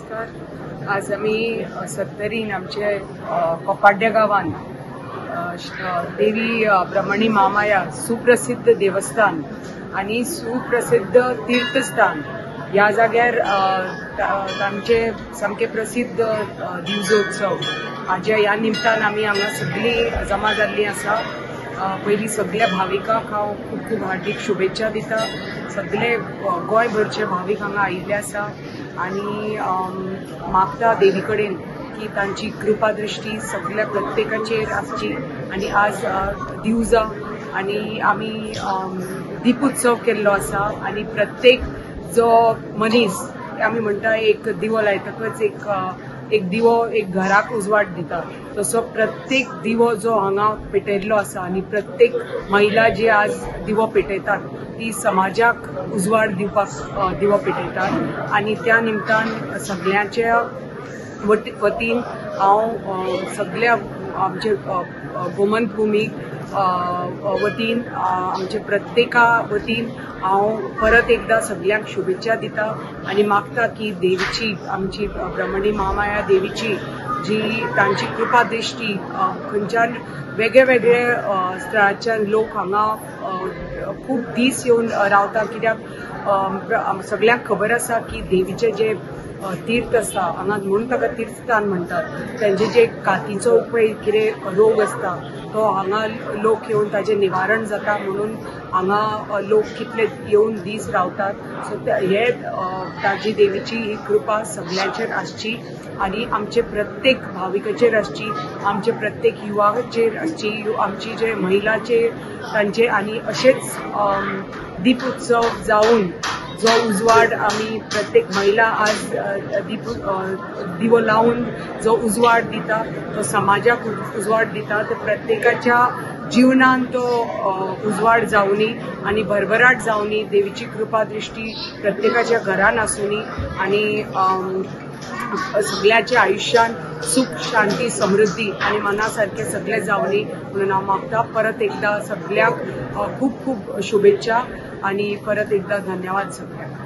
नमस्कार। आज आम्ही सत्तरीन आमचे कोपाड्या गावान देवी ब्रह्मणी महामाया सुप्रसिद्ध देवस्थान आणि सुप्रसिद्ध तीर्थस्थान या जाग्यार आमचे सामके प्रसिद्ध दिवजोत्सव हाज्या ह्या निमतान आमी हांगा सगळी जमा जाल्ली आसा। पयली सगळ्या भाविकांक हांव खूब खूब हार्दिक शुभेच्छा दिता। सगळे गोंयभरचे भाविक हांगा आयिल्ले आसा आनी मागता देवी कडेन की तांची कृपा दृष्टी सगळ्या प्रत्येकाचेर आसची। आणि आज दिवजा आणि आमी दीपोत्सव केल्लो आसा आणि प्रत्येक जो मनीस आमी म्हणटा एक दिवो लायतकच एक दिवो एक घराक उजवाड दिता, तसो प्रत्येक दिवो जो हांगा पेटयल्लो आसा आणि प्रत्येक महिला जी आज दिवो पेटयतात ती समाजाक उजवाड दिवपाक दिवो पेटयतात। आणि त्या निमतान सगळ्यांच्या वतीन हांव सगळ्या आमचे गोमंत भूमीक वतीन आमचे प्रत्येका वतीन हांव परत एकदा सगळ्यांक शुभेच्छा दिता आणि मागता की देवीची आमची ब्रह्मणी महामाया देवीची जी तांची कृपा दृष्टी खंयच्यान वेगळे वेगळे स्थळांच्यान लोक हांगा खूब दीस येवन रावता। कित्याक सगळ्यांक खबर आसा की देवीचे जे तीर्थ आसता हांगा म्हणून ताका तीर्थस्थान म्हणटात, तांचे जे कातीचो पळय कितें रोग आसता तो हांगा लोक येवन ताजें निवारण जाता म्हणून हांगा लोक कितले येवन दीस रावतात। सो हे ताजी देवीची ही कृपा सगळ्यांचेर आसची आणि आमचे प्रत्येक भाविकाचेर आसची, आमचे प्रत्येक युवाचेर आसची, आमची जे महिलाचे तांचे आणि अशेच दीपोत्सव जावन जो उजवाड आमी प्रत्येक महिला आज दिवो लावून जो उजवाड दिता तो समाजाक उजवाड दिता, तो प्रत्येकाच्या जीवनान तो उजवाड जावनी आणि भरभराट जावनी, देवीची कृपा दृष्टी प्रत्येकाच्या घरान आसुनी आणि सगळ्याच्या आयुष्यान सुख शांती समृद्धी आणि मनासारखे सगळे जावनी म्हणून हांव मागता। परत एकदा सगळ्यांक खूप खूप शुभेच्छा आणि परत एकदा धन्यवाद सगळ्यांक।